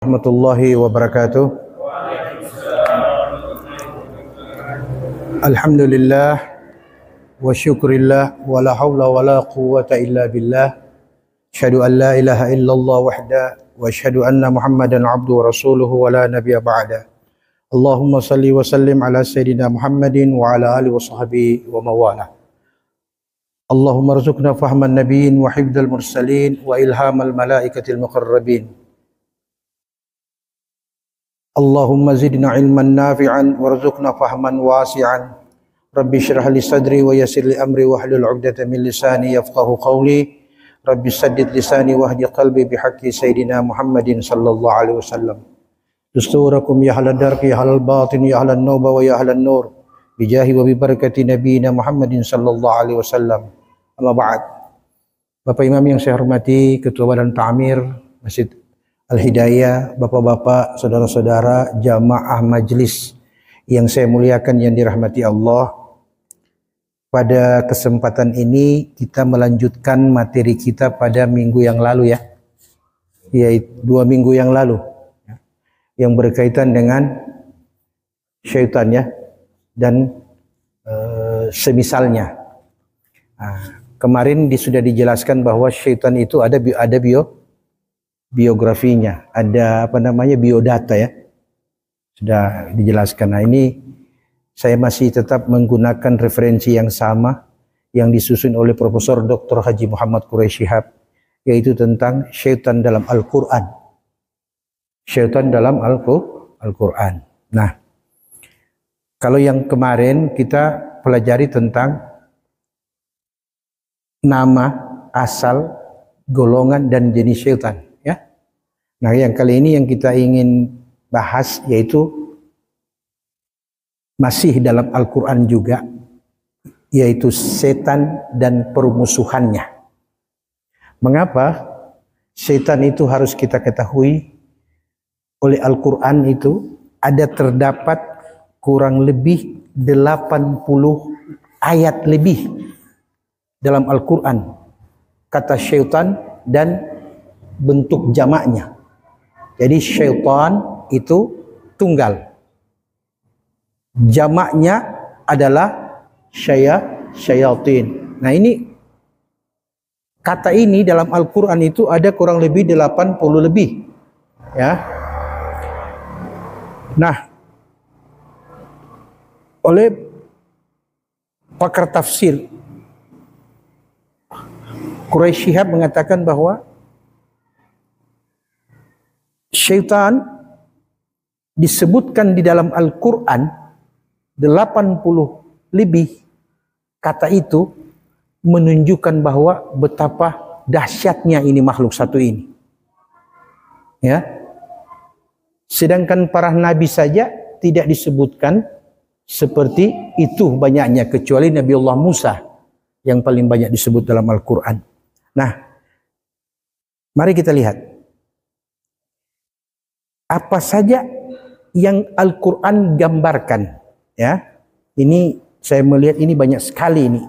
Warahmatullahi wabarakatuh. Alhamdulillah wa syukrillah wa la hawla wa la quwwata illa billah. Asyhadu an la ilaha illallah wahda wa asyhadu anna Muhammadan abduhu wa rasuluhu wa la nabiyya ba'da. Allahumma salli wa sallim ala sayyidina Muhammadin wa ala alihi wa sahbihi wa mawala. Allahumma rzuqna fahman nabiyyin wa hifdzal mursalin wa ilhamal malaikatil muqarrabin. Allahumma zidna ilman nafi'an warzuqna fahman wasi'an. Rabbi syrah li sadri wa yassir li amri wahlul 'uqdatam min lisani yafqahu qawli. Rabbi saddid lisani wahdi qalbi bihaqqi sayyidina Muhammadin sallallahu alaihi wasallam. Dusturakum ya ahlal darqi ya ahlal batin ya ahlan nuba wa ya ahlan nur. Bijahi wa bibarakati nabiyina Muhammadin sallallahu alaihi wasallam. Amma ba'd. Bapak Imam yang saya hormati, Ketua Badan Ta'mir Masjid Al-Hidayah, bapak-bapak, saudara-saudara, jamaah majlis yang saya muliakan yang dirahmati Allah. Pada kesempatan ini kita melanjutkan materi kita pada minggu yang lalu ya, yaitu 2 minggu yang lalu, yang berkaitan dengan syaitan ya, dan semisalnya. Kemarin sudah dijelaskan bahwa syaitan itu ada biografinya, ada biodata ya, sudah dijelaskan. Nah ini saya masih tetap menggunakan referensi yang sama yang disusun oleh Profesor Dr. Haji Muhammad Quraish Shihab, yaitu tentang syaitan dalam Al-Quran. Syaitan dalam Al-Quran. Nah, kalau yang kemarin kita pelajari tentang nama, asal, golongan, dan jenis syaitan. Nah, yang kali ini yang kita ingin bahas yaitu masih dalam Al-Quran juga, yaitu setan dan permusuhannya. Mengapa setan itu harus kita ketahui? Oleh Al-Quran itu terdapat kurang lebih 80 ayat lebih dalam Al-Quran kata syaitan dan bentuk jamaknya. Jadi syaitan itu tunggal, jamaknya adalah syayatin. Nah ini kata ini dalam Al-Quran itu ada kurang lebih 80 lebih ya. Nah, oleh pakar tafsir Quraish Shihab mengatakan bahwa syaitan disebutkan di dalam Al-Quran 80 lebih kata itu, menunjukkan bahwa betapa dahsyatnya ini makhluk satu ini. Ya. Sedangkan para nabi saja tidak disebutkan seperti itu banyaknya, kecuali Nabi Allah Musa yang paling banyak disebut dalam Al-Quran. Nah, mari kita lihat apa saja yang Al-Quran gambarkan ya. Ini saya melihat ini banyak sekali ini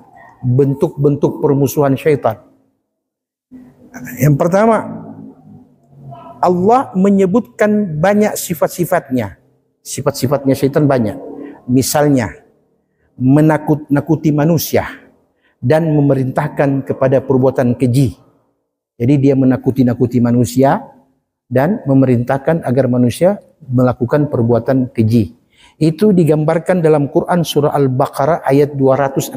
bentuk-bentuk permusuhan syaitan. Yang pertama, Allah menyebutkan banyak sifat-sifatnya. Sifat-sifatnya syaitan banyak. Misalnya menakut-nakuti manusia dan memerintahkan kepada perbuatan keji. Jadi dia menakuti-nakuti manusia dan memerintahkan agar manusia melakukan perbuatan keji. Itu digambarkan dalam Quran surah Al-Baqarah ayat 268.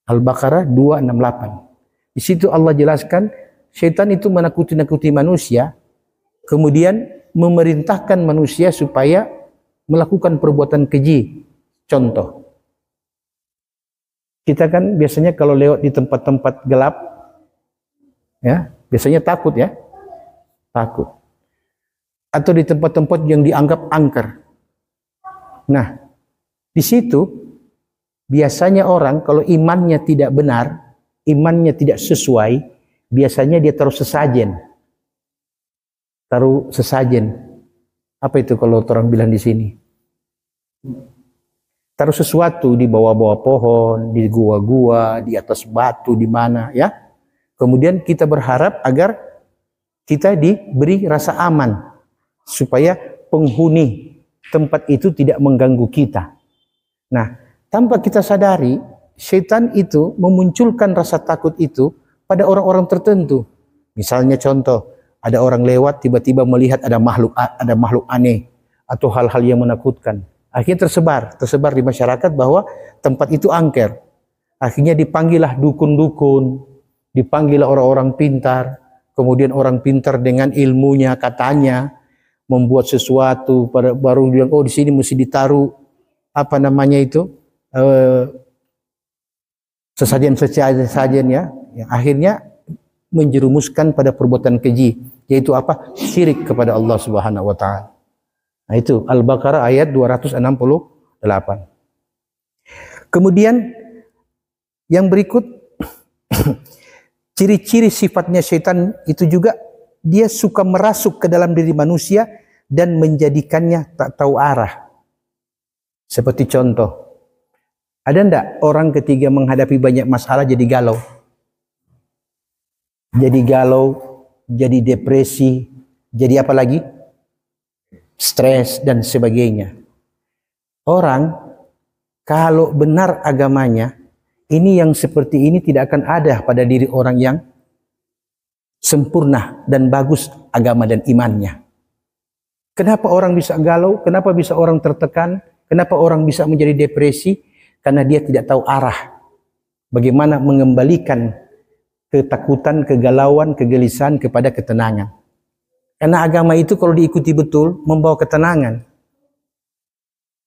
Al-Baqarah 268. Di situ Allah jelaskan syaitan itu menakuti-nakuti manusia, kemudian memerintahkan manusia supaya melakukan perbuatan keji. Contoh, kita kan biasanya kalau lewat di tempat-tempat gelap ya, biasanya takut ya. Takut. Atau di tempat-tempat yang dianggap angker. Nah, di situ biasanya orang kalau imannya tidak benar, imannya tidak sesuai, biasanya dia taruh sesajen. Taruh sesajen. Apa itu kalau orang bilang di sini? Taruh sesuatu di bawah-bawah pohon, di gua-gua, di atas batu, di mana ya. Kemudian kita berharap agar kita diberi rasa aman supaya penghuni tempat itu tidak mengganggu kita. Nah, tanpa kita sadari, syaitan itu memunculkan rasa takut itu pada orang-orang tertentu. Misalnya contoh, ada orang lewat tiba-tiba melihat ada makhluk aneh atau hal-hal yang menakutkan. Akhirnya tersebar di masyarakat bahwa tempat itu angker. Akhirnya dipanggillah dukun-dukun, dipanggillah orang-orang pintar. Kemudian orang pintar dengan ilmunya katanya membuat sesuatu, baru bilang, oh di sini mesti ditaruh apa namanya itu sesajen ya, yang akhirnya menjerumuskan pada perbuatan keji, yaitu apa? Syirik kepada Allah Subhanahu wa taala. Nah, itu Al-Baqarah ayat 268. Kemudian yang berikut ciri-ciri sifatnya syaitan itu juga dia suka merasuk ke dalam diri manusia dan menjadikannya tak tahu arah. Seperti contoh, ada enggak orang ketika menghadapi banyak masalah jadi galau? Jadi galau, jadi depresi, jadi apa lagi? Stres dan sebagainya. Orang kalau benar agamanya, ini yang seperti ini tidak akan ada pada diri orang yang sempurna dan bagus agama dan imannya. Kenapa orang bisa galau? Kenapa bisa orang tertekan? Kenapa orang bisa menjadi depresi? Karena dia tidak tahu arah. Bagaimana mengembalikan ketakutan, kegalauan, kegelisahan kepada ketenangan. Karena agama itu kalau diikuti betul membawa ketenangan.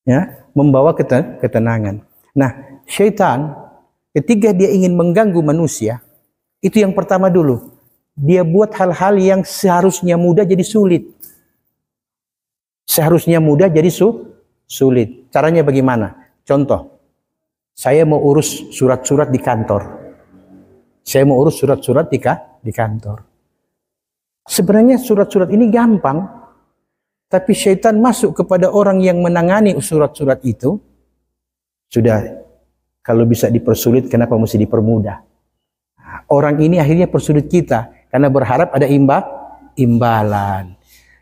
Ya, membawa ketenangan. Nah, syaitan ketika dia ingin mengganggu manusia, itu yang pertama dulu. Dia buat hal-hal yang seharusnya mudah jadi sulit. Seharusnya mudah jadi sulit. Caranya bagaimana? Contoh, saya mau urus surat-surat di kantor. Saya mau urus surat-surat di kantor. Sebenarnya surat-surat ini gampang, tapi syaitan masuk kepada orang yang menangani surat-surat itu. Sudah, kalau bisa dipersulit, kenapa mesti dipermudah? Orang ini akhirnya persulit kita, karena berharap ada imbalan.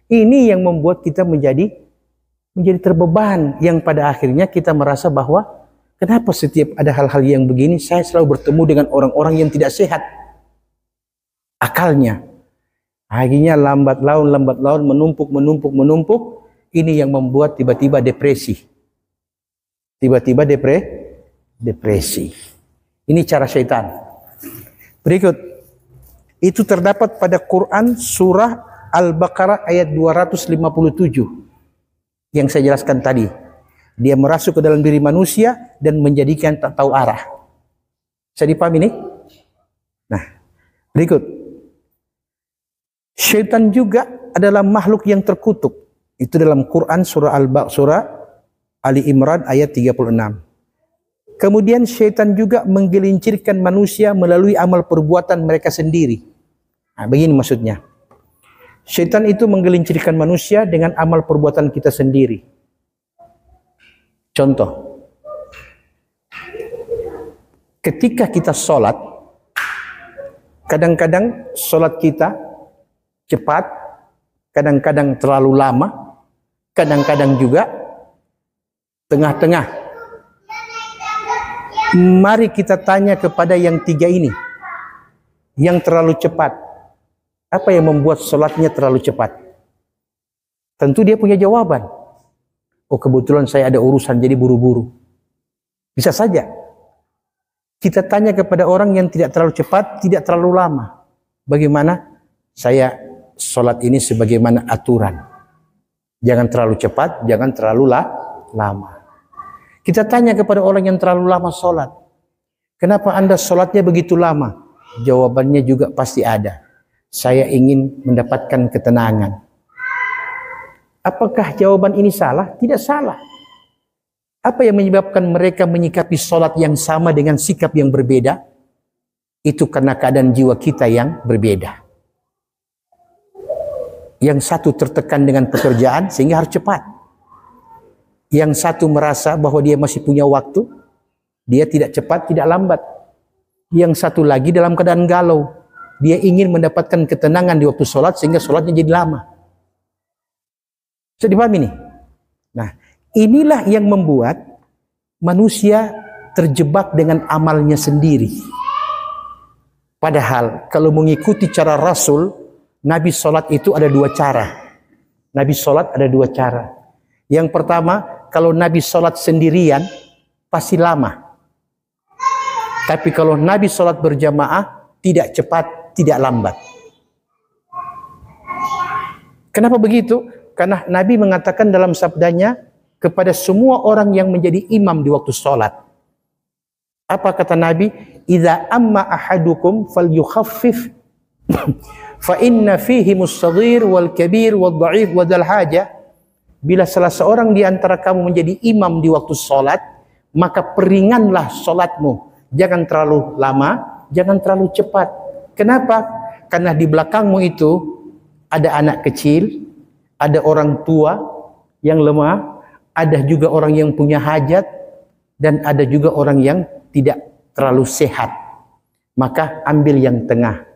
Ini yang membuat kita menjadi terbeban, yang pada akhirnya kita merasa bahwa kenapa setiap ada hal-hal yang begini, saya selalu bertemu dengan orang-orang yang tidak sehat akalnya. Akhirnya lambat laun menumpuk. Ini yang membuat tiba-tiba depresi. Tiba-tiba depresi. Ini cara syaitan. Berikut. Itu terdapat pada Quran surah Al-Baqarah ayat 257. Yang saya jelaskan tadi. Dia merasuk ke dalam diri manusia dan menjadikan tak tahu arah. Bisa dipahami ini? Nah, berikut. Syaitan juga adalah makhluk yang terkutuk. Itu dalam Quran surah Ali Imran ayat 36. Kemudian syaitan juga menggelincirkan manusia melalui amal perbuatan mereka sendiri. Nah, begini maksudnya. Syaitan itu menggelincirkan manusia dengan amal perbuatan kita sendiri. Contoh. Ketika kita sholat, kadang-kadang sholat kita cepat, kadang-kadang terlalu lama, kadang-kadang juga tengah-tengah. Mari kita tanya kepada yang tiga ini. Yang terlalu cepat. Apa yang membuat sholatnya terlalu cepat? Tentu dia punya jawaban. Oh, kebetulan saya ada urusan jadi buru-buru. Bisa saja. Kita tanya kepada orang yang tidak terlalu cepat, tidak terlalu lama. Bagaimana? Saya sholat ini sebagaimana aturan. Jangan terlalu cepat, jangan terlalu lama. Kita tanya kepada orang yang terlalu lama sholat. Kenapa Anda sholatnya begitu lama? Jawabannya juga pasti ada. Saya ingin mendapatkan ketenangan. Apakah jawaban ini salah? Tidak salah. Apa yang menyebabkan mereka menyikapi sholat yang sama dengan sikap yang berbeda? Itu karena keadaan jiwa kita yang berbeda. Yang satu tertekan dengan pekerjaan sehingga harus cepat. Yang satu merasa bahwa dia masih punya waktu, dia tidak cepat, tidak lambat. Yang satu lagi dalam keadaan galau, dia ingin mendapatkan ketenangan di waktu sholat sehingga sholatnya jadi lama. Bisa dipahami nih? Nah, inilah yang membuat manusia terjebak dengan amalnya sendiri. Padahal kalau mengikuti cara Rasul, Nabi sholat itu ada dua cara. Nabi sholat ada dua cara. Yang pertama, kalau Nabi sholat sendirian, pasti lama. Tapi kalau Nabi sholat berjamaah, tidak cepat, tidak lambat. Kenapa begitu? Karena Nabi mengatakan dalam sabdanya, kepada semua orang yang menjadi imam di waktu sholat. Apa kata Nabi? Idza amma ahadukum falyukhaffif fa inna fihi mus-saghir wal kabir wal dha'if wa dzal hajah. Bila salah seorang di antara kamu menjadi imam di waktu sholat, maka peringanlah sholatmu. Jangan terlalu lama, jangan terlalu cepat. Kenapa? Karena di belakangmu itu ada anak kecil, ada orang tua yang lemah, ada juga orang yang punya hajat, dan ada juga orang yang tidak terlalu sehat. Maka ambil yang tengah.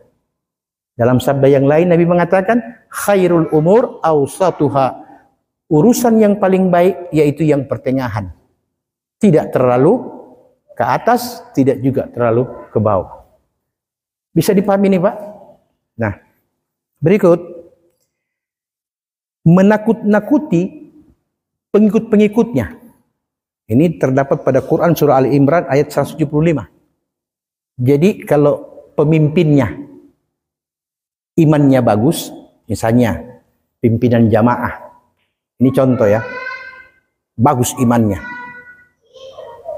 Dalam sabda yang lain Nabi mengatakan, khairul umur awsatuha. Urusan yang paling baik yaitu yang pertengahan. Tidak terlalu ke atas, tidak juga terlalu ke bawah. Bisa dipahami nih Pak? Nah, berikut. Menakut-nakuti pengikut-pengikutnya. Ini terdapat pada Quran surah Ali Imran ayat 175. Jadi kalau pemimpinnya imannya bagus, misalnya pimpinan jamaah. Ini contoh ya. Bagus imannya.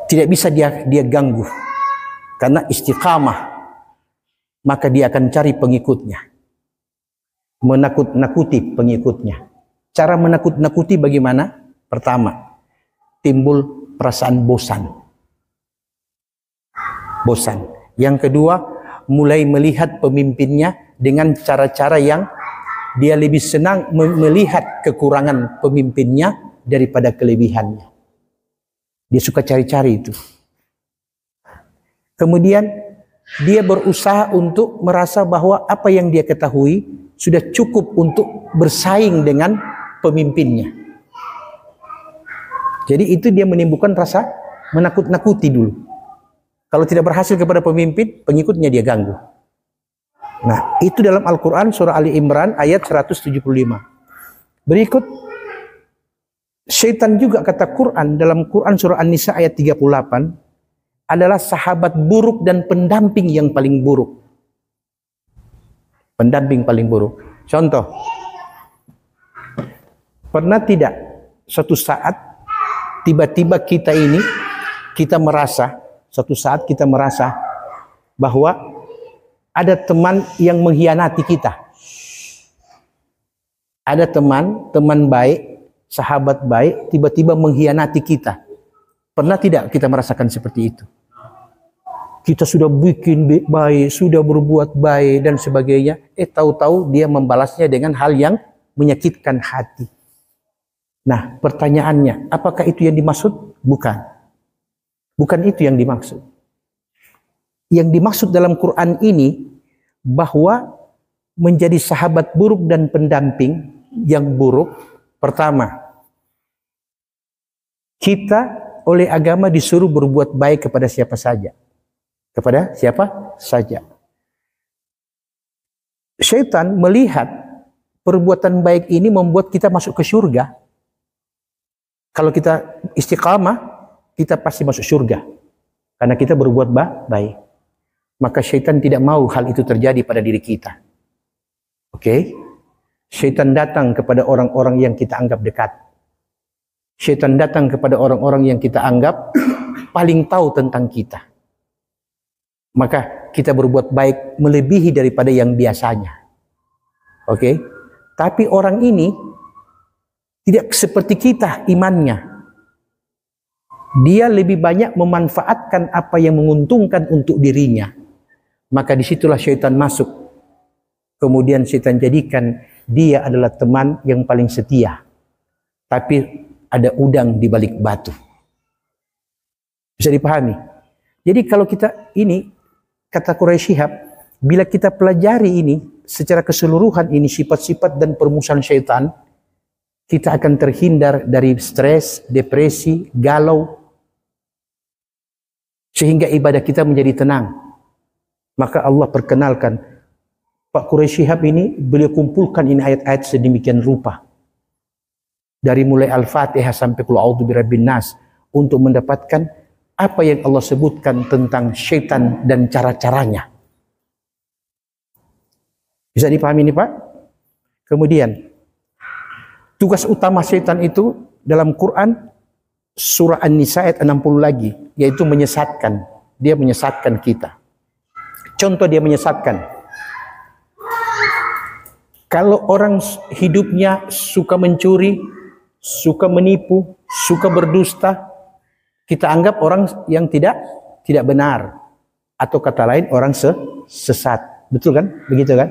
Tidak bisa dia ganggu. Karena istiqamah. Maka dia akan cari pengikutnya. Menakut-nakuti pengikutnya. Cara menakut-nakuti bagaimana? Pertama, timbul perasaan bosan. Bosan. Yang kedua, mulai melihat pemimpinnya dengan cara-cara yang dia lebih senang melihat kekurangan pemimpinnya daripada kelebihannya. Dia suka cari-cari itu. Kemudian dia berusaha untuk merasa bahwa apa yang dia ketahui sudah cukup untuk bersaing dengan pemimpinnya. Jadi itu dia menimbulkan rasa menakut-nakuti dulu. Kalau tidak berhasil kepada pemimpin, pengikutnya dia ganggu. Nah, itu dalam Al-Quran surah Ali Imran ayat 175. Berikut, syaitan juga kata Quran dalam Quran surah An-Nisa ayat 38 adalah sahabat buruk dan pendamping yang paling buruk. Pendamping paling buruk. Contoh, pernah tidak suatu saat tiba-tiba kita merasa bahwa ada teman yang mengkhianati kita. Ada teman baik, sahabat baik, tiba-tiba mengkhianati kita. Pernah tidak kita merasakan seperti itu? Kita sudah bikin baik, sudah berbuat baik dan sebagainya. Tahu-tahu dia membalasnya dengan hal yang menyakitkan hati. Nah, pertanyaannya, apakah itu yang dimaksud? Bukan. Bukan itu yang dimaksud. Yang dimaksud dalam Quran ini bahwa menjadi sahabat buruk dan pendamping yang buruk. Pertama, kita oleh agama disuruh berbuat baik kepada siapa saja. Kepada siapa saja. Syaitan melihat perbuatan baik ini membuat kita masuk ke surga. Kalau kita istiqamah, kita pasti masuk surga. Karena kita berbuat baik. Maka syaitan tidak mau hal itu terjadi pada diri kita. Oke? Syaitan datang kepada orang-orang yang kita anggap dekat. Syaitan datang kepada orang-orang yang kita anggap paling tahu tentang kita. Maka kita berbuat baik melebihi daripada yang biasanya. Oke? Tapi orang ini tidak seperti kita imannya. Dia lebih banyak memanfaatkan apa yang menguntungkan untuk dirinya. Maka disitulah syaitan masuk. Kemudian syaitan jadikan dia adalah teman yang paling setia. Tapi ada udang di balik batu. Bisa dipahami? Jadi kalau kita ini, kata Quraisy Shihab, bila kita pelajari ini secara keseluruhan, ini sifat-sifat dan permusuhan syaitan, kita akan terhindar dari stres, depresi, galau, sehingga ibadah kita menjadi tenang. Maka Allah perkenalkan Pak Quraisy Shihab ini, beliau kumpulkan ini ayat-ayat sedemikian rupa. Dari mulai Al-Fatihah sampai Qul A'udzu Birabbin Nas, untuk mendapatkan apa yang Allah sebutkan tentang syaitan dan cara-caranya. Bisa dipahami ini Pak? Kemudian, tugas utama syaitan itu dalam Quran, surah An-Nisa ayat 60 lagi, yaitu menyesatkan. Dia menyesatkan kita. Contoh dia menyesatkan. Kalau orang hidupnya suka mencuri, suka menipu, suka berdusta, kita anggap orang yang tidak benar, atau kata lain orang sesat. Betul kan? Begitu kan?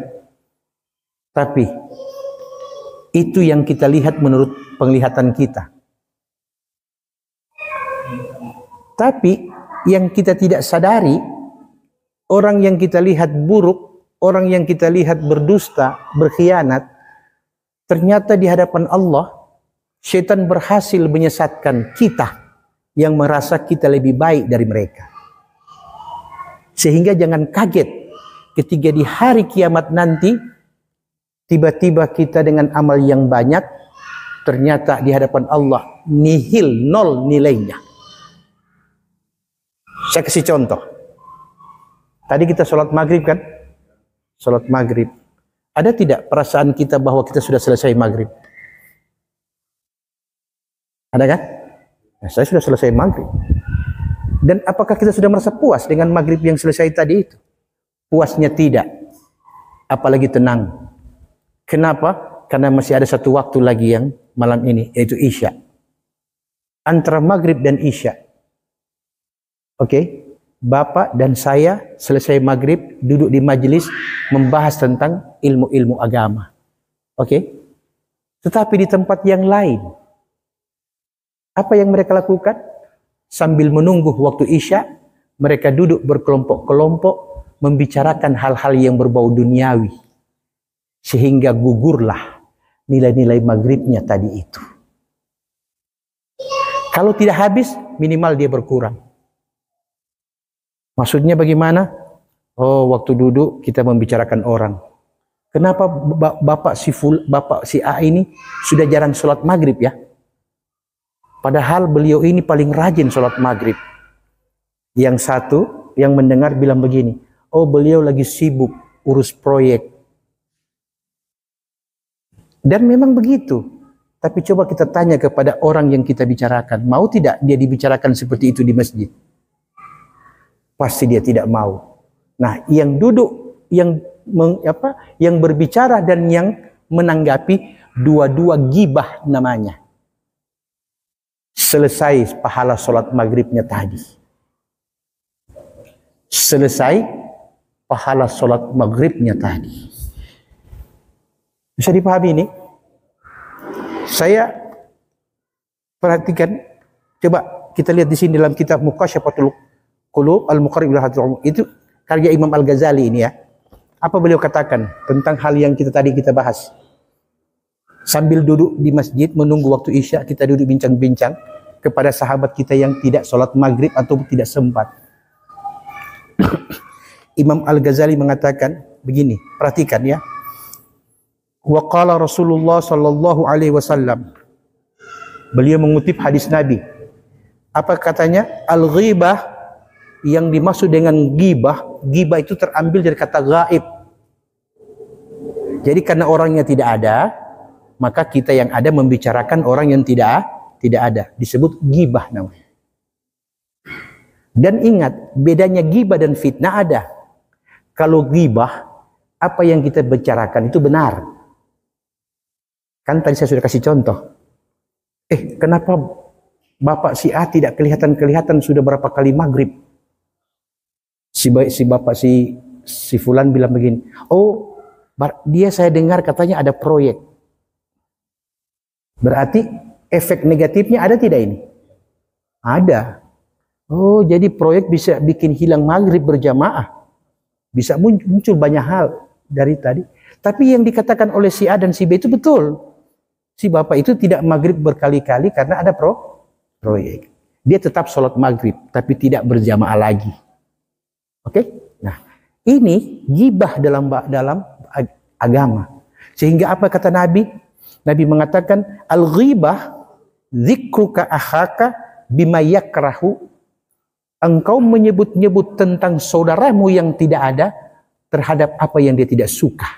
Tapi itu yang kita lihat menurut penglihatan kita. Tapi yang kita tidak sadari, orang yang kita lihat buruk, orang yang kita lihat berdusta, berkhianat, ternyata di hadapan Allah, syaitan berhasil menyesatkan kita yang merasa kita lebih baik dari mereka. Sehingga jangan kaget ketika di hari kiamat nanti, tiba-tiba kita dengan amal yang banyak, ternyata di hadapan Allah nihil, nol nilainya. Saya kasih contoh. Tadi kita sholat maghrib kan? Sholat maghrib. Ada tidak perasaan kita bahwa kita sudah selesai maghrib? Ada kan? Nah, saya sudah selesai maghrib. Dan apakah kita sudah merasa puas dengan maghrib yang selesai tadi itu? Puasnya tidak. Apalagi tenang. Kenapa? Karena masih ada satu waktu lagi yang malam ini, yaitu Isya. Antara maghrib dan Isya. Oke? Bapak dan saya selesai maghrib, duduk di majelis membahas tentang ilmu-ilmu agama. Oke? Tetapi di tempat yang lain, apa yang mereka lakukan? Sambil menunggu waktu Isya, mereka duduk berkelompok-kelompok membicarakan hal-hal yang berbau duniawi. Sehingga gugurlah nilai-nilai maghribnya tadi itu. Kalau tidak habis, minimal dia berkurang. Maksudnya bagaimana? Oh, waktu duduk kita membicarakan orang. Kenapa bapak si A ini sudah jarang sholat maghrib ya? Padahal beliau ini paling rajin sholat maghrib. Yang satu yang mendengar bilang begini, oh beliau lagi sibuk urus proyek. Dan memang begitu. Tapi coba kita tanya kepada orang yang kita bicarakan, mau tidak dia dibicarakan seperti itu di masjid? Pasti dia tidak mau. Nah, yang duduk, yang berbicara dan yang menanggapi, dua-dua gibah namanya. Selesai pahala sholat maghribnya tadi. Selesai pahala sholat maghribnya tadi. Bisa dipahami ini? Saya perhatikan, coba kita lihat di sini dalam kitab Muqasyafatul Qulub Al-Muqarrib ila Hadrul, itu karya Imam Al-Ghazali ini ya. Apa beliau katakan tentang hal yang tadi kita bahas? Sambil duduk di masjid menunggu waktu Isya, kita duduk bincang-bincang kepada sahabat kita yang tidak sholat maghrib atau tidak sempat. Imam Al-Ghazali mengatakan begini, perhatikan ya. Wa qala Rasulullah sallallahu alaihi wasallam. Beliau mengutip hadis Nabi. Apa katanya? Al-ghibah, yang dimaksud dengan ghibah itu terambil dari kata gaib. Jadi karena orangnya tidak ada, maka kita yang ada membicarakan orang yang tidak ada. Disebut ghibah namanya. Dan ingat, bedanya ghibah dan fitnah ada. Kalau ghibah, apa yang kita bicarakan itu benar. Kan tadi saya sudah kasih contoh. Kenapa bapak si A tidak kelihatan sudah berapa kali maghrib? Si bapak si fulan bilang begini, oh dia saya dengar katanya ada proyek. Berarti efek negatifnya ada tidak ini? Ada. Oh, jadi proyek bisa bikin hilang maghrib berjamaah. Bisa muncul banyak hal dari tadi. Tapi yang dikatakan oleh si A dan si B itu betul. Si bapak itu tidak maghrib berkali-kali karena ada proyek. Dia tetap sholat maghrib, tapi tidak berjamaah lagi. Oke? Nah, ini gibah dalam agama. Sehingga apa kata Nabi? Nabi mengatakan, al-ghibah dzikruka akhaka bima yakrahu. Engkau menyebut-nyebut tentang saudaramu yang tidak ada terhadap apa yang dia tidak suka.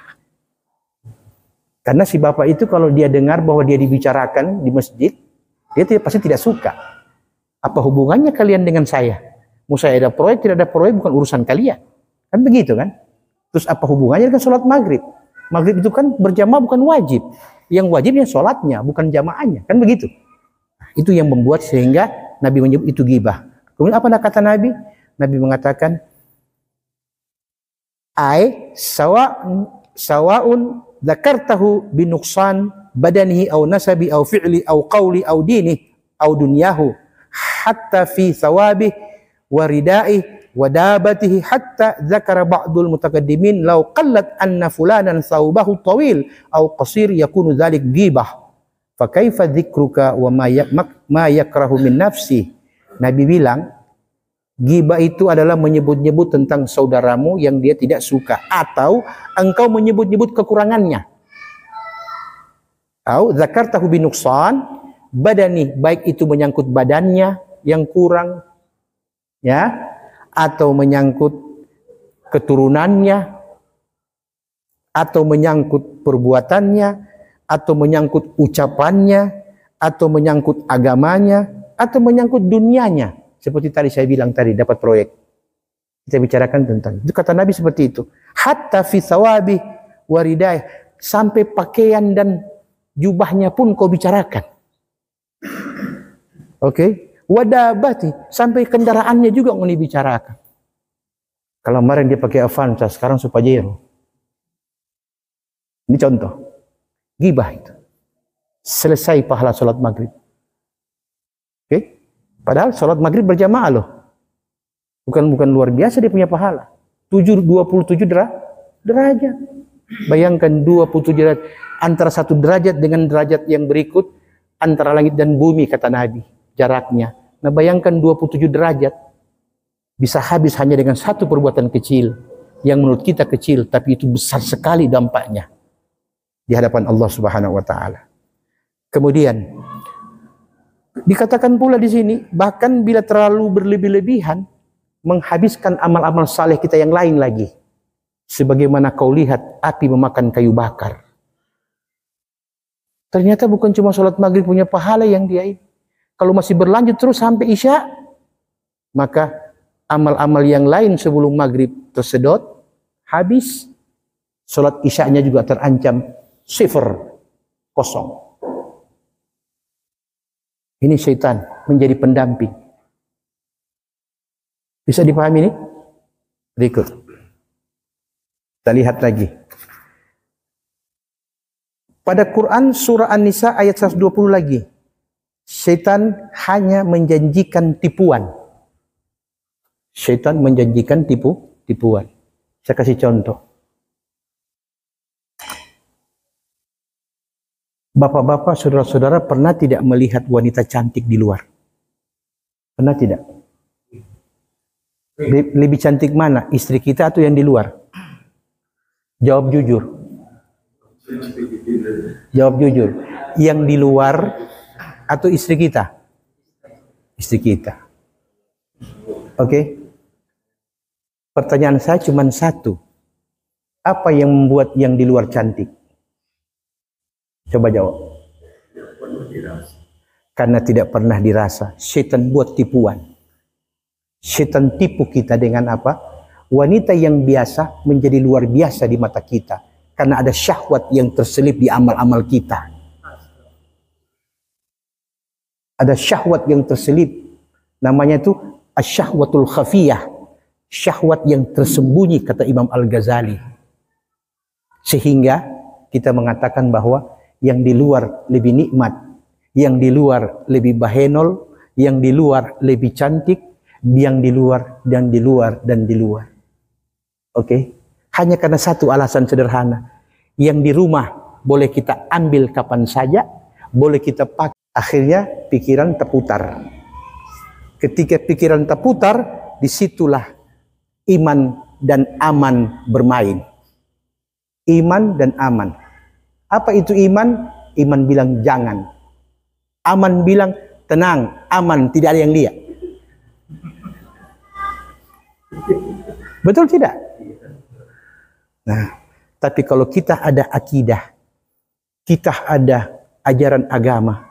Karena si bapak itu kalau dia dengar bahwa dia dibicarakan di masjid, dia pasti tidak suka. Apa hubungannya kalian dengan saya? Mau saya ada proyek, tidak ada proyek, bukan urusan kalian. Kan begitu kan? Terus apa hubungannya dengan sholat maghrib? Maghrib itu kan berjamaah bukan wajib. Yang wajibnya sholatnya, bukan jamaahnya. Kan begitu? Itu yang membuat sehingga Nabi menyebut itu ghibah. Kemudian apa kata Nabi? Nabi mengatakan, sawa'un dzakartahu binuqsan badanihi aw nasabi aw fi'li aw qawli aw dinihi aw dunyahu hatta fi thawabih wa ridaihi wa dabatihi hatta dzakara ba'dul mutaqaddimin law qallat anna fulanan thawbahu tawil aw qasir yakunu dzalik ghibah fa kaifa dzikruka wa ma yakrahu min nafsi. Nabi bilang ghibah itu adalah menyebut-nyebut tentang saudaramu yang dia tidak suka, atau engkau menyebut-nyebut kekurangannya. Au dzakartahu binuqsan badani, baik itu menyangkut badannya yang kurang, ya, atau menyangkut keturunannya, atau menyangkut perbuatannya, atau menyangkut ucapannya, atau menyangkut agamanya, atau menyangkut dunianya. Seperti tadi saya bilang tadi, dapat proyek. Kita bicarakan tentang itu. Kata Nabi seperti itu. Hatta fi thawabi waridai, sampai pakaian dan jubahnya pun kau bicarakan. Oke? Wadabati, sampai kendaraannya juga kau dibicarakan. Kalau kemarin dia pakai Avanza, sekarang Supajero. Ini contoh. Ghibah itu. Selesai pahala sholat maghrib. Oke? Padahal sholat maghrib berjamaah loh. Bukan luar biasa dia punya pahala. 27 derajat. Bayangkan 27 derajat. Antara satu derajat dengan derajat yang berikut. Antara langit dan bumi kata Nabi. Jaraknya. Nah bayangkan 27 derajat. Bisa habis hanya dengan satu perbuatan kecil. Yang menurut kita kecil. Tapi itu besar sekali dampaknya. Di hadapan Allah Subhanahu wa Ta'ala. Kemudian dikatakan pula di sini, bahkan bila terlalu berlebih-lebihan, menghabiskan amal-amal saleh kita yang lain lagi. Sebagaimana kau lihat api memakan kayu bakar. Ternyata bukan cuma sholat maghrib punya pahala yang dia ini. Kalau masih berlanjut terus sampai isya, maka amal-amal yang lain sebelum maghrib tersedot, habis. Sholat isyanya juga terancam sifar, kosong. Ini syaitan menjadi pendamping. Bisa dipahami ini? Berikut. Kita lihat lagi. Pada Quran surah An-Nisa ayat 120 lagi. Syaitan hanya menjanjikan tipuan. Syaitan menjanjikan tipuan. Saya kasih contoh. Bapak-bapak, saudara-saudara pernah tidak melihat wanita cantik di luar? Pernah tidak? Lebih cantik mana? Istri kita atau yang di luar? Jawab jujur. Jawab jujur. Yang di luar atau istri kita? Istri kita. Oke? Pertanyaan saya cuma satu. Apa yang membuat yang di luar cantik? Coba jawab. Karena tidak pernah dirasa. Syaitan buat tipuan. Syaitan tipu kita dengan apa? Wanita yang biasa menjadi luar biasa di mata kita. Karena ada syahwat yang terselip di amal-amal kita. Ada syahwat yang terselip. Namanya itu asyahwatul khafiyah. Syahwat yang tersembunyi, kata Imam Al-Ghazali. Sehingga kita mengatakan bahwa yang di luar lebih nikmat, yang di luar lebih bahenol, yang di luar lebih cantik, yang di luar dan di luar dan di luar. Oke. Hanya karena satu alasan sederhana. Yang di rumah boleh kita ambil kapan saja, boleh kita pakai. Akhirnya pikiran terputar. Ketika pikiran terputar, disitulah iman dan aman bermain. Iman dan aman. Apa itu iman? Iman bilang jangan. Aman bilang tenang, aman, tidak ada yang lihat. Betul tidak? Nah, tapi kalau kita ada akidah, kita ada ajaran agama,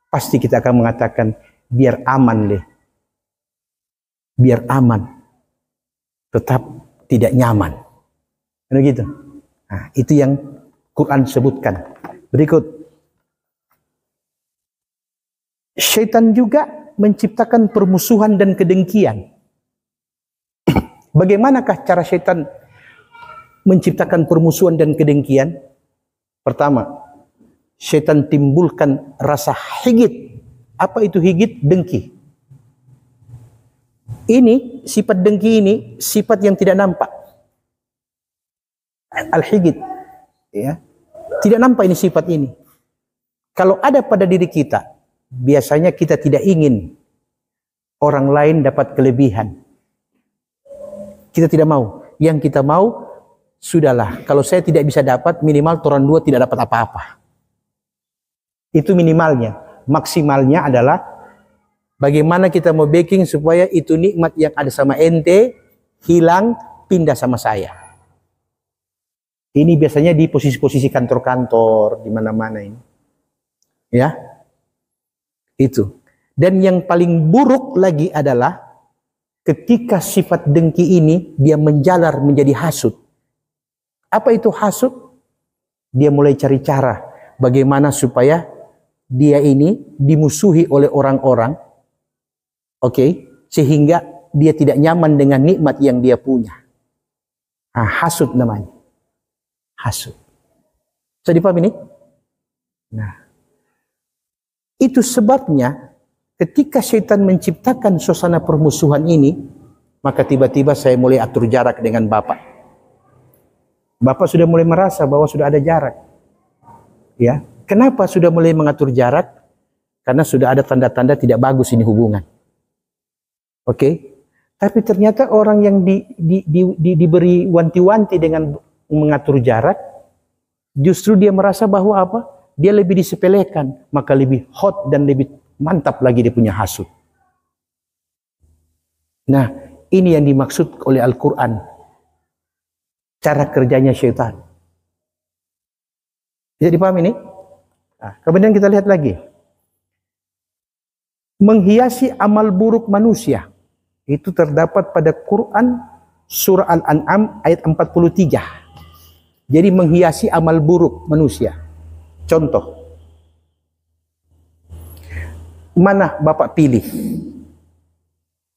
pasti kita akan mengatakan biar aman deh. Biar aman. Tetap tidak nyaman. Begitu. Nah, itu yang Quran sebutkan. Berikut. Syaitan juga menciptakan permusuhan dan kedengkian. Bagaimanakah cara syaitan menciptakan permusuhan dan kedengkian? Pertama, syaitan timbulkan rasa higit. Apa itu higit? Dengki. Ini, sifat dengki ini, sifat yang tidak nampak. Al-higit. Ya. Tidak nampak ini sifat ini. Kalau ada pada diri kita, biasanya kita tidak ingin orang lain dapat kelebihan. Kita tidak mau. Yang kita mau, sudahlah. Kalau saya tidak bisa dapat, minimal orang dua tidak dapat apa-apa. Itu minimalnya. Maksimalnya adalah bagaimana kita mau backing supaya itu nikmat yang ada sama ente hilang, pindah sama saya. Ini biasanya di posisi-posisi kantor-kantor, di mana-mana ini. Ya. Itu. Dan yang paling buruk lagi adalah ketika sifat dengki ini dia menjalar menjadi hasud. Apa itu hasud? Dia mulai cari cara bagaimana supaya dia ini dimusuhi oleh orang-orang. Oke, sehingga dia tidak nyaman dengan nikmat yang dia punya. Nah, hasud namanya. Hasud. Bisa dipahami ini? Nah, itu sebabnya ketika syaitan menciptakan suasana permusuhan ini, maka tiba-tiba saya mulai atur jarak dengan Bapak. Bapak sudah mulai merasa bahwa sudah ada jarak. Ya, kenapa sudah mulai mengatur jarak? Karena sudah ada tanda-tanda tidak bagus ini hubungan. Oke? Tapi ternyata orang yang diberi wanti-wanti dengan mengatur jarak, justru dia merasa bahwa apa? Dia lebih disepelekan, maka lebih hot dan lebih mantap lagi dia punya hasud. Nah, ini yang dimaksud oleh Al-Quran. Cara kerjanya syaitan. Bisa dipahami ini? Nah, kemudian kita lihat lagi. Menghiasi amal buruk manusia. Itu terdapat pada Quran surah Al-An'am ayat 43. Jadi menghiasi amal buruk manusia. Contoh. Mana Bapak pilih?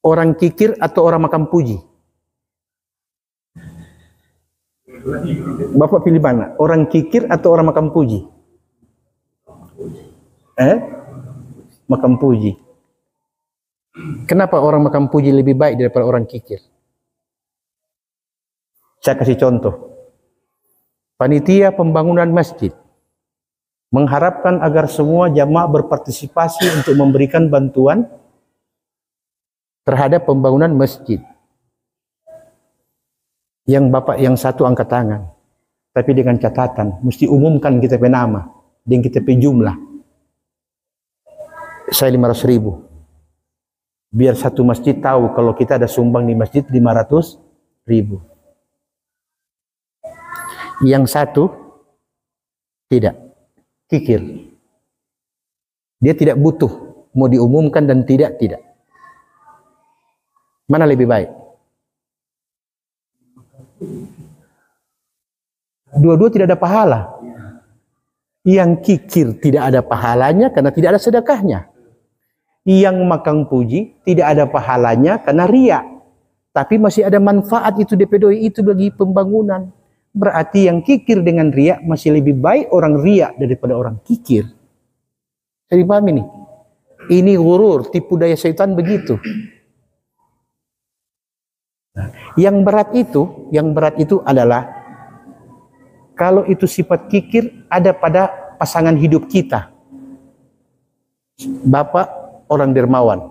Orang kikir atau orang makan puji? Bapak pilih mana? Orang kikir atau orang makan puji? Makan puji. Kenapa orang makan puji lebih baik daripada orang kikir? Saya kasih contoh. Panitia pembangunan masjid mengharapkan agar semua jamaah berpartisipasi untuk memberikan bantuan terhadap pembangunan masjid. Yang Bapak yang satu angkat tangan, tapi dengan catatan mesti umumkan kita punya nama dan kita punya jumlah. Saya 500.000. Biar satu masjid tahu kalau kita ada sumbang di masjid 500.000. Yang satu tidak, kikir. Dia tidak butuh mau diumumkan dan tidak. Mana lebih baik? Dua-dua tidak ada pahala. Yang kikir tidak ada pahalanya karena tidak ada sedekahnya. Yang makan puji tidak ada pahalanya karena riya. Tapi masih ada manfaat itu DP doi itu bagi pembangunan. Berarti yang kikir dengan riya masih lebih baik orang riya daripada orang kikir. Jadi paham ini? Ini gurur, tipu daya syaitan begitu. Yang berat itu adalah kalau itu sifat kikir ada pada pasangan hidup kita. Bapak orang dermawan.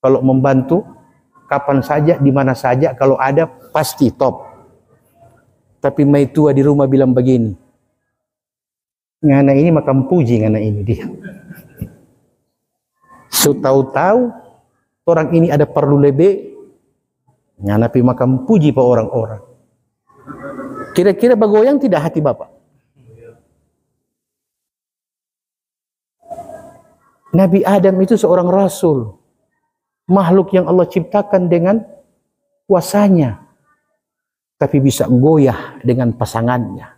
Kalau membantu kapan saja, di mana saja, kalau ada pasti top. Tapi mai tua di rumah bilang begini, ngana ini makam puji, ngana ini dia. So tahu-tahu orang ini ada perlu lebih, ngana pi makam puji pa orang-orang. Kira-kira bagoyang tidak hati Bapak? Nabi Adam itu seorang rasul, makhluk yang Allah ciptakan dengan kuasanya, tapi bisa goyah dengan pasangannya.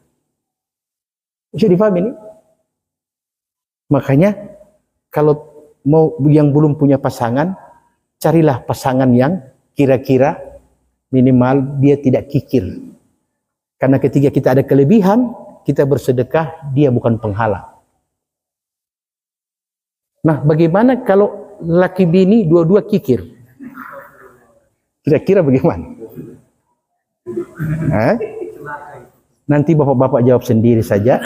Bisa difahami ini? Makanya kalau mau yang belum punya pasangan, carilah pasangan yang kira-kira minimal dia tidak kikir. Karena ketika kita ada kelebihan, kita bersedekah, dia bukan penghalang. Nah, bagaimana kalau laki bini dua-dua kikir? Kira-kira bagaimana? Nanti bapak-bapak jawab sendiri saja.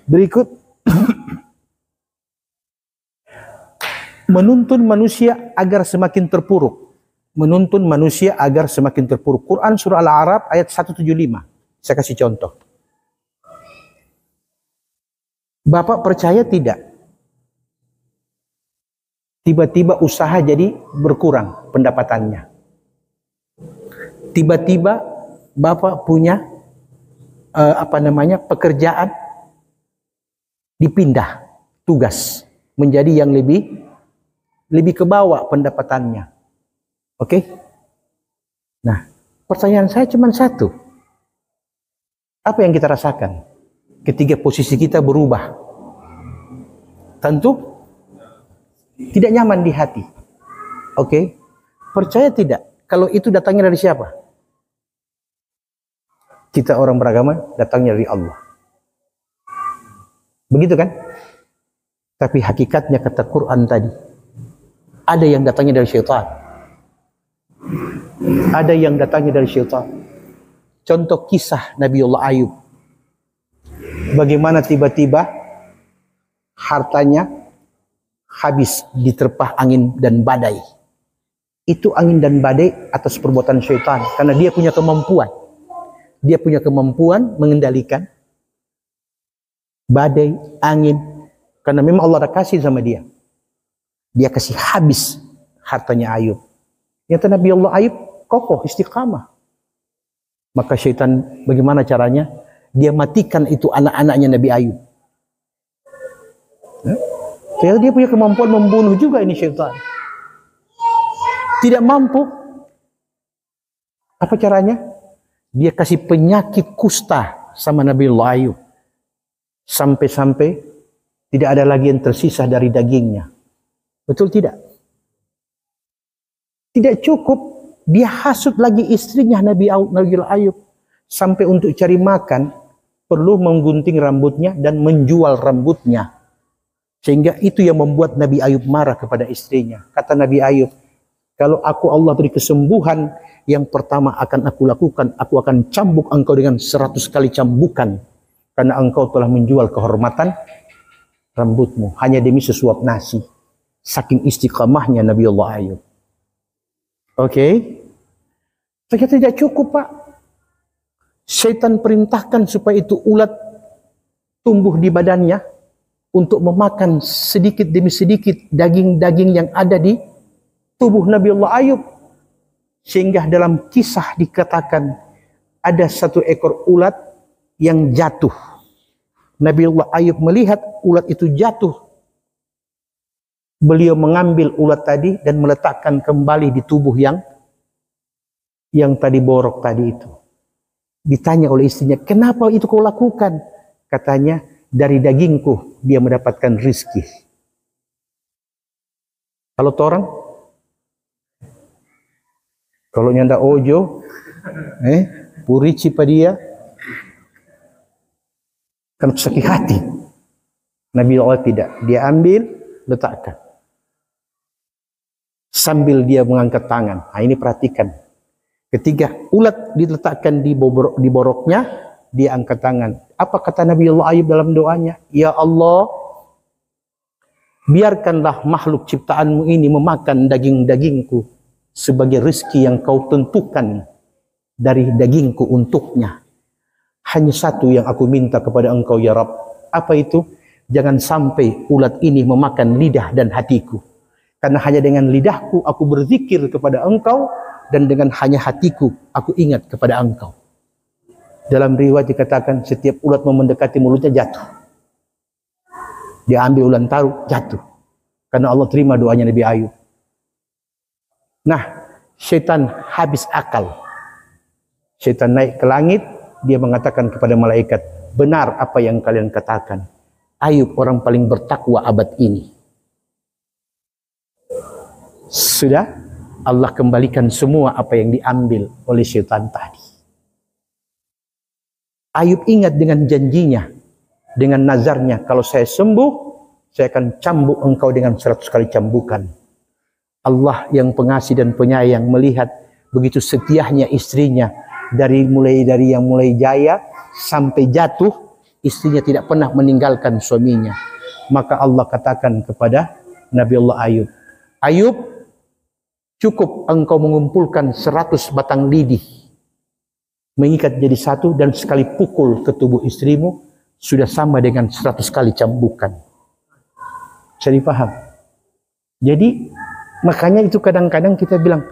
Berikut, menuntun manusia agar semakin terpuruk. Menuntun manusia agar semakin terpuruk. Quran surah Al-A'raf ayat 175. Saya kasih contoh. Bapak percaya tidak? Tiba-tiba usaha jadi berkurang pendapatannya. Tiba-tiba Bapak punya pekerjaan dipindah tugas menjadi yang lebih ke bawah pendapatannya. Oke? Nah, pertanyaan saya cuma satu. Apa yang kita rasakan ketika posisi kita berubah? Tentu tidak nyaman di hati. Oke? Percaya tidak? Kalau itu datangnya dari siapa? Kita orang beragama datangnya dari Allah. Begitu kan? Tapi hakikatnya kata Quran tadi, ada yang datangnya dari syaitan. Ada yang datangnya dari syaitan. Contoh kisah Nabiullah Ayub. Bagaimana tiba-tiba hartanya habis diterpah angin dan badai. Itu angin dan badai atas perbuatan syaitan. Karena dia punya kemampuan. Dia punya kemampuan mengendalikan badai, angin. Karena memang Allah ada kasih sama dia. Dia kasih habis hartanya Ayub. Ternyata Nabi Allah Ayub kokoh, istiqamah. Maka syaitan bagaimana caranya? Dia matikan itu anak-anaknya Nabi Ayub. Jadi dia punya kemampuan membunuh juga ini syaitan. Tidak mampu. Apa caranya? Dia kasih penyakit kusta sama Nabi Allah Ayub. Sampai-sampai tidak ada lagi yang tersisa dari dagingnya. Betul tidak? Tidak cukup. Dia hasut lagi istrinya Nabi Allah Ayub. Sampai untuk cari makan perlu menggunting rambutnya dan menjual rambutnya. Sehingga itu yang membuat Nabi Ayub marah kepada istrinya. Kata Nabi Ayub, kalau aku Allah beri kesembuhan, yang pertama akan aku lakukan, aku akan cambuk engkau dengan 100 kali cambukan. Karena engkau telah menjual kehormatan rambutmu. Hanya demi sesuap nasi. Saking istiqamahnya Nabi Allah Ayub. Oke. Ternyata tidak cukup, Pak. Syaitan perintahkan supaya itu ulat tumbuh di badannya untuk memakan sedikit demi sedikit daging-daging yang ada di tubuh Nabi Allah Ayub. Sehingga dalam kisah dikatakan ada satu ekor ulat yang jatuh. Nabi Allah Ayub melihat ulat itu jatuh. Beliau mengambil ulat tadi dan meletakkan kembali di tubuh yang tadi borok tadi itu. Ditanya oleh istrinya, kenapa itu kau lakukan? Katanya, dari dagingku dia mendapatkan rizki. Kalau orang, kalau nyanda ojo, purici pada dia, kan sakit hati. Nabi Allah tidak, dia ambil, letakkan. sambil dia mengangkat tangan. Nah, ini perhatikan. Ketika ulat diletakkan di boroknya, dia angkat tangan. Apa kata Nabi Allah Ayub dalam doanya? Ya Allah, biarkanlah makhluk ciptaanmu ini memakan daging-dagingku sebagai rezeki yang kau tentukan dari dagingku untuknya. Hanya satu yang aku minta kepada engkau ya Rabb. Apa itu? Jangan sampai ulat ini memakan lidah dan hatiku. Karena hanya dengan lidahku aku berzikir kepada engkau, dan dengan hanya hatiku aku ingat kepada engkau. Dalam riwayat dikatakan setiap ulat mau mendekati mulutnya jatuh. Dia ambil ulat taruh, jatuh. Karena Allah terima doanya Nabi Ayub. Nah, syaitan habis akal. Syaitan naik ke langit, dia mengatakan kepada malaikat, benar apa yang kalian katakan. Ayub orang paling bertakwa abad ini. Sudah, Allah kembalikan semua apa yang diambil oleh syaitan tadi. Ayub ingat dengan janjinya, dengan nazarnya, kalau saya sembuh, saya akan cambuk engkau dengan 100 kali cambukan. Allah yang pengasih dan penyayang melihat begitu setiahnya istrinya, mulai dari yang mulai jaya sampai jatuh, istrinya tidak pernah meninggalkan suaminya. Maka Allah katakan kepada Nabi Allah Ayub, Ayub, cukup engkau mengumpulkan 100 batang lidi, mengikat jadi satu, dan sekali pukul ke tubuh istrimu sudah sama dengan 100 kali cambukan. Jadi paham? Jadi makanya itu kadang-kadang kita bilang,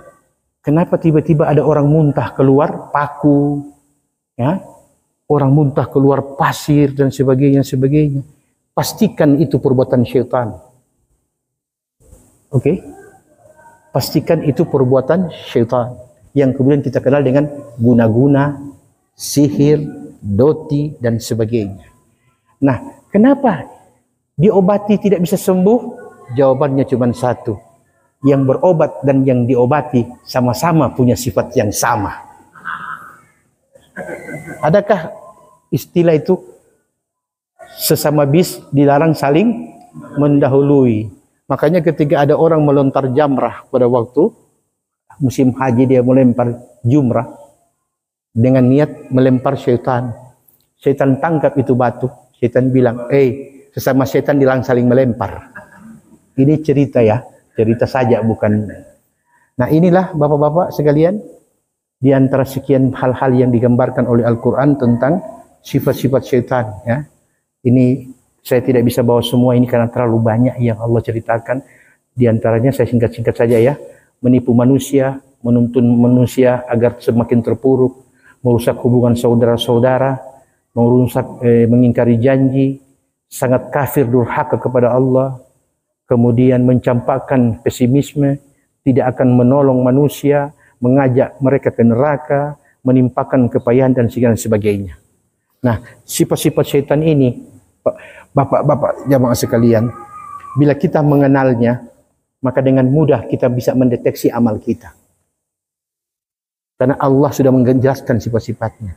kenapa tiba-tiba ada orang muntah keluar paku, ya, orang muntah keluar pasir dan sebagainya. Pastikan itu perbuatan syaitan. Oke? Pastikan itu perbuatan syaitan yang kemudian kita kenal dengan guna-guna, sihir, doti, dan sebagainya. Nah, kenapa diobati tidak bisa sembuh? Jawabannya cuma satu. Yang berobat dan yang diobati sama-sama punya sifat yang sama. Adakah istilah itu sesama bis dilarang saling mendahului? Makanya ketika ada orang melontar jamrah pada waktu musim haji, dia melempar jumrah dengan niat melempar syaitan. Syaitan tangkap itu batu. Syaitan bilang, sesama syaitan dilarang saling melempar. Ini cerita ya, cerita saja bukan. Nah inilah bapak-bapak sekalian, di antara sekian hal-hal yang digambarkan oleh Al-Quran tentang sifat-sifat syaitan. Ya. Ini saya tidak bisa bawa semua ini karena terlalu banyak yang Allah ceritakan. Di antaranya saya singkat-singkat saja ya. Menipu manusia, menuntun manusia agar semakin terpuruk, merusak hubungan saudara-saudara, mengingkari janji, sangat kafir durhaka kepada Allah, kemudian mencampakkan pesimisme, tidak akan menolong manusia, mengajak mereka ke neraka, menimpakan kepayahan dan sebagainya. Nah, sifat-sifat syaitan ini, bapak-bapak jamaah sekalian, bila kita mengenalnya, maka dengan mudah kita bisa mendeteksi amal kita. Karena Allah sudah menjelaskan sifat-sifatnya.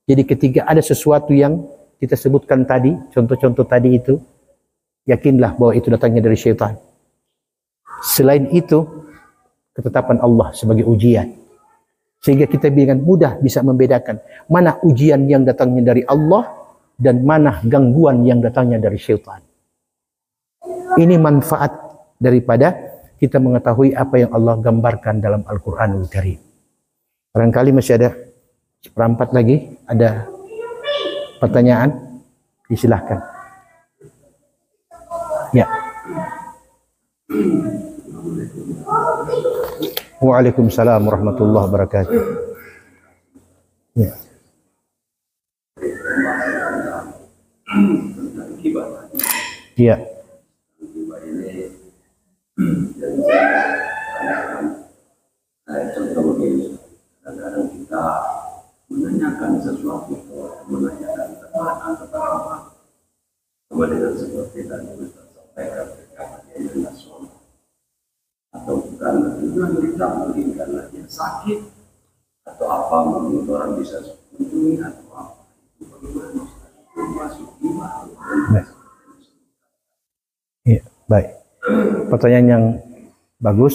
Jadi ketika ada sesuatu yang kita sebutkan tadi, contoh-contoh tadi itu, yakinlah bahwa itu datangnya dari syaitan. Selain itu, ketetapan Allah sebagai ujian. Sehingga kita dengan mudah bisa membedakan mana ujian yang datangnya dari Allah dan mana gangguan yang datangnya dari syaitan. Ini manfaat daripada kita mengetahui apa yang Allah gambarkan dalam Al-Quranul Karim. Barangkali masih ada seperempat lagi, ada pertanyaan, disilahkan. Ya. Waalaikumsalam warahmatullahi wabarakatuh. Ya. Iya. Contoh begini, kadang-kadang kita menanyakan sesuatu, menanyakan keterangan kepada kemudian seperti tadi Ustaz sampaikan ketika dia nasional, atau karena kita mungkin karena dia sakit atau apa, mungkin orang bisa kunjungi atau apa, itu bagaimana itu masuk iman. Iya, baik. Pertanyaan yang bagus.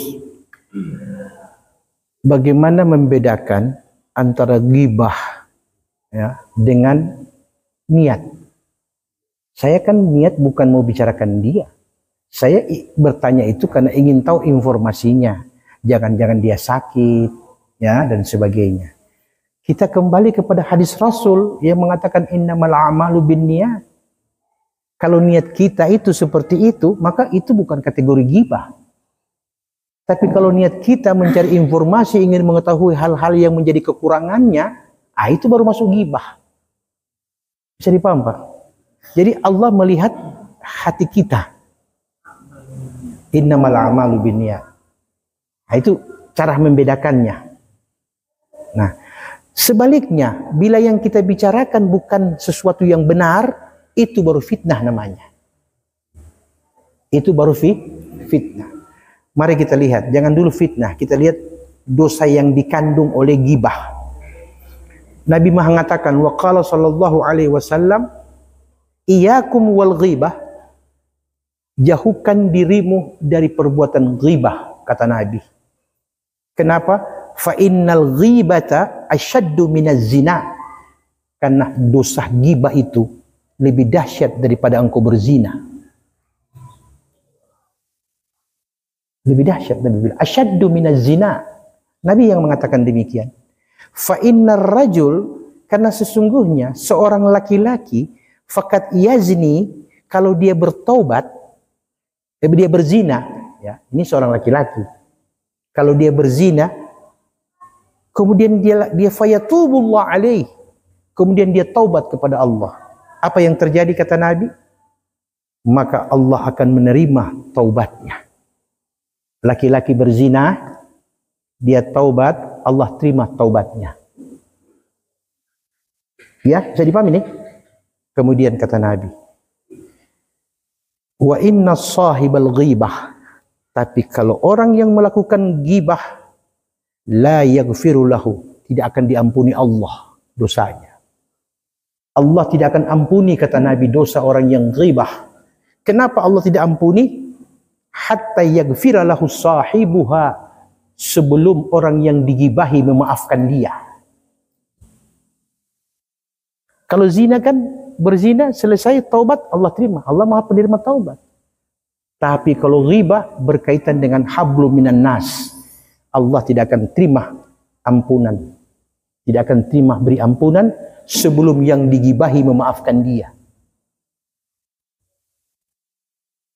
bagaimana membedakan antara ghibah ya dengan niat. Saya kan niat bukan mau bicarakan dia. Saya bertanya itu karena ingin tahu informasinya. Jangan-jangan dia sakit ya dan sebagainya. Kita kembali kepada hadis Rasul yang mengatakan innamal a'malu binniyat. Kalau niat kita itu seperti itu, maka itu bukan kategori ghibah. Tapi kalau niat kita mencari informasi, ingin mengetahui hal-hal yang menjadi kekurangannya, itu baru masuk ghibah. Bisa dipaham, Pak? Jadi Allah melihat hati kita. Innamal a'malu binniyat. Nah, itu cara membedakannya. Nah, sebaliknya, bila yang kita bicarakan bukan sesuatu yang benar, itu baru fitnah namanya. Itu baru fitnah. Mari kita lihat, jangan dulu fitnah. Kita lihat dosa yang dikandung oleh ghibah. Nabi mengatakan, wa qala sallallahu alaihi wasallam, iyyakum wal ghibah, jauhkan dirimu dari perbuatan ghibah, kata Nabi. Kenapa? Fa innal ghibata asyaddu minaz zina. Karena dosa ghibah itu lebih dahsyat daripada engkau berzina. Lebih dahsyat, Nabi bilang, asyaddu minaz zina. Nabi yang mengatakan demikian. Fa innar rajul, karena sesungguhnya seorang laki-laki fakat yazni, kalau dia bertaubat, dia berzina, ya. Ini seorang laki-laki. Kalau dia berzina, kemudian dia fayatubullah alaih, kemudian dia taubat kepada Allah. Apa yang terjadi kata Nabi? Maka Allah akan menerima taubatnya. Laki-laki berzina, dia taubat, Allah terima taubatnya. Ya, bisa dipahami nih? Kemudian kata Nabi, wa inna sahibal ghibah, tapi kalau orang yang melakukan ghibah, la yaghfiru lahu, tidak akan diampuni Allah dosanya. Allah tidak akan ampuni, kata Nabi, dosa orang yang ghibah. Kenapa Allah tidak ampuni? Hatta yaghfira lahu sahibuha, sebelum orang yang digibahi memaafkan dia. Kalau zina kan berzina, selesai taubat, Allah terima. Allah Maha penerima taubat. Tapi kalau ghibah berkaitan dengan hablu minan nas, Allah tidak akan terima ampunan. Tidak akan terima beri ampunan sebelum yang digibahi memaafkan dia.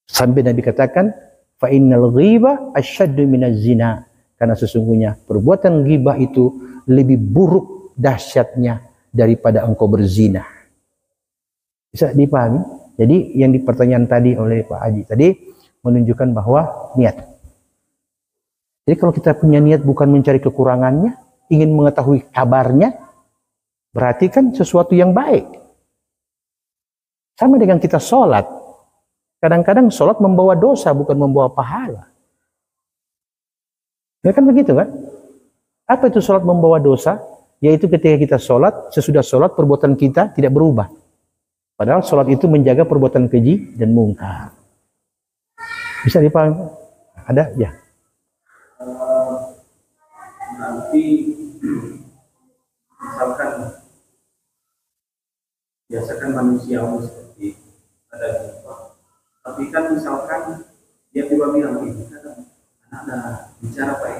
Sampai Nabi katakan, fa innal ghibah asyaddu minaz zina. Karena sesungguhnya perbuatan ghibah itu lebih buruk dahsyatnya daripada engkau berzina. Bisa dipahami? Jadi yang dipertanyaan tadi oleh Pak Haji tadi menunjukkan bahwa niat. Jadi kalau kita punya niat bukan mencari kekurangannya, ingin mengetahui kabarnya, berarti kan sesuatu yang baik. Sama dengan kita sholat. Kadang-kadang sholat membawa dosa, bukan membawa pahala. Ya kan begitu kan? Apa itu sholat membawa dosa? Yaitu ketika kita sholat, sesudah sholat perbuatan kita tidak berubah. Padahal sholat itu menjaga perbuatan keji dan mungkar. Bisa dipahami? Ada? Ya. Nanti misalkan biasakan manusia seperti ada jumpa, tapi kan misalkan dia tiba bilang ini kan ada bicara Pak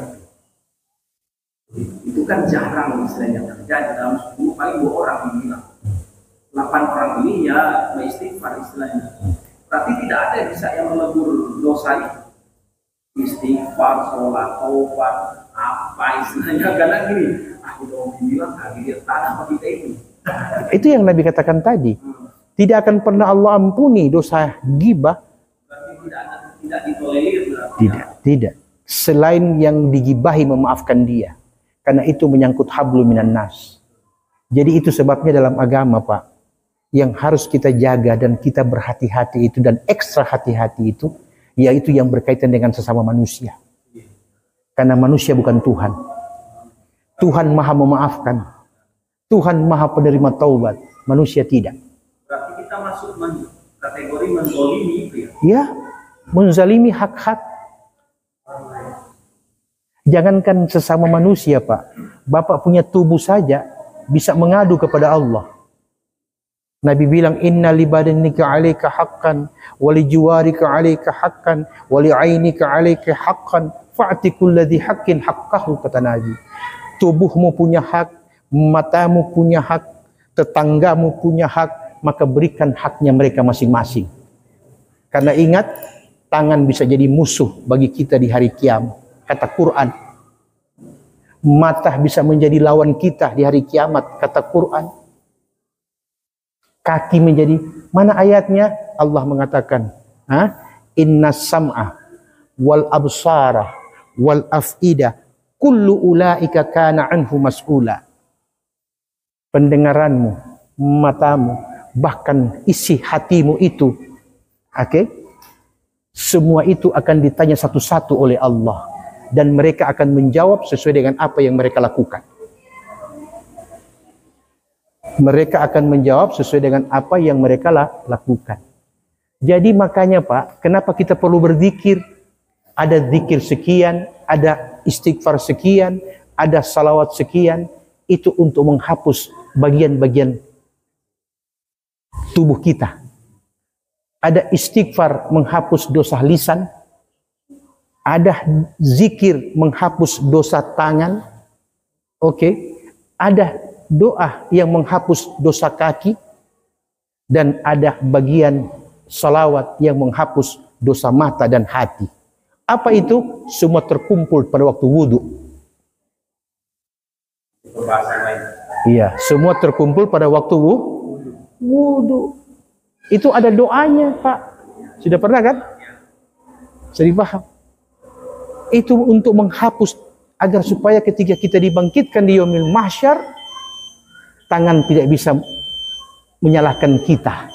itu kan jarang istilahnya terjadi dalam 10 paling 2 orang yang bilang, 8 orang ini ya beristighfar istilahnya. Berarti tidak ada yang bisa yang melebur dosa itu. Istighfar, sholat, taubat, apa istilahnya, karena gini, aku udah bilang dia tanah apa kita ini. Itu yang Nabi katakan tadi. Tidak akan pernah Allah ampuni dosa ghibah. Berarti tidak ditolerir. Tidak. Selain yang digibahi memaafkan dia. Karena itu menyangkut hablu minan nas. Jadi itu sebabnya dalam agama, Pak, yang harus kita jaga dan kita berhati-hati itu dan ekstra hati-hati itu, yaitu yang berkaitan dengan sesama manusia. Karena manusia bukan Tuhan. Tuhan Maha memaafkan. Tuhan Maha penerima taubat. Manusia tidak. Berarti kita masuk kategori menzalimi itu ya? Ya, menzalimi hak-hak. Jangankan sesama manusia, Pak. Bapak punya tubuh saja bisa mengadu kepada Allah. Nabi bilang, inna li badanika 'alaika haqqan wa li jiwarika 'alaika haqqan wa li 'ainika 'alaika haqqan fa'ti kulladzi haqqin haqqahu, kata Nabi. Tubuhmu punya hak, matamu punya hak, tetanggamu punya hak, maka berikan haknya mereka masing-masing. Karena ingat, tangan bisa jadi musuh bagi kita di hari kiamat, kata Quran. Mata bisa menjadi lawan kita di hari kiamat, kata Quran. Kaki menjadi, mana ayatnya? Allah mengatakan, inna sam'a wal absara wal af'ida kullu ulaika kana anhu mas'ula. Pendengaranmu, matamu, bahkan isi hatimu itu, semua itu akan ditanya satu-satu oleh Allah, dan mereka akan menjawab sesuai dengan apa yang mereka lakukan. Mereka akan menjawab sesuai dengan apa yang mereka lakukan. Jadi makanya Pak, kenapa kita perlu berzikir? Ada zikir sekian, ada istighfar sekian, ada salawat sekian. Itu untuk menghapus bagian-bagian tubuh kita. Ada istighfar menghapus dosa lisan. Ada zikir menghapus dosa tangan. Ada doa yang menghapus dosa kaki, dan ada bagian salawat yang menghapus dosa mata dan hati. Apa itu? Semua terkumpul pada waktu wudhu. Iya, semua terkumpul pada waktu wudhu. Itu ada doanya, Pak. Sudah pernah kan? Jadi paham. Itu untuk menghapus, agar supaya ketika kita dibangkitkan di yaumil mahsyar, tangan tidak bisa menyalahkan kita,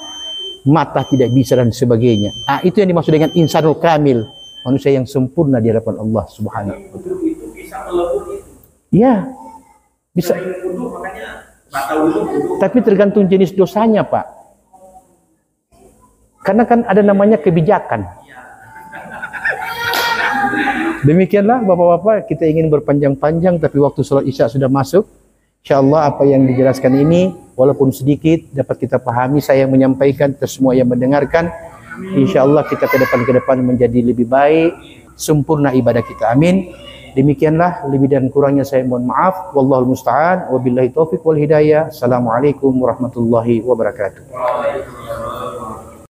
mata tidak bisa, dan sebagainya. Itu yang dimaksud dengan insanul kamil, manusia yang sempurna di hadapan Allah Subhanahu wa Ta'ala. Itu bisa melebur itu. Ya, bisa. Tapi tergantung jenis dosanya, Pak. Karena kan ada namanya kebijakan. Demikianlah Bapak-bapak, kita ingin berpanjang-panjang, tapi waktu sholat Isya sudah masuk. InsyaAllah apa yang dijelaskan ini, walaupun sedikit, dapat kita pahami. Saya menyampaikan ke semua yang mendengarkan. InsyaAllah kita ke depan menjadi lebih baik, sempurna ibadah kita. Amin. Demikianlah, lebih dan kurangnya saya mohon maaf. Wallahul musta'an. Wabillahi taufiq wal hidayah. Assalamualaikum warahmatullahi wabarakatuh.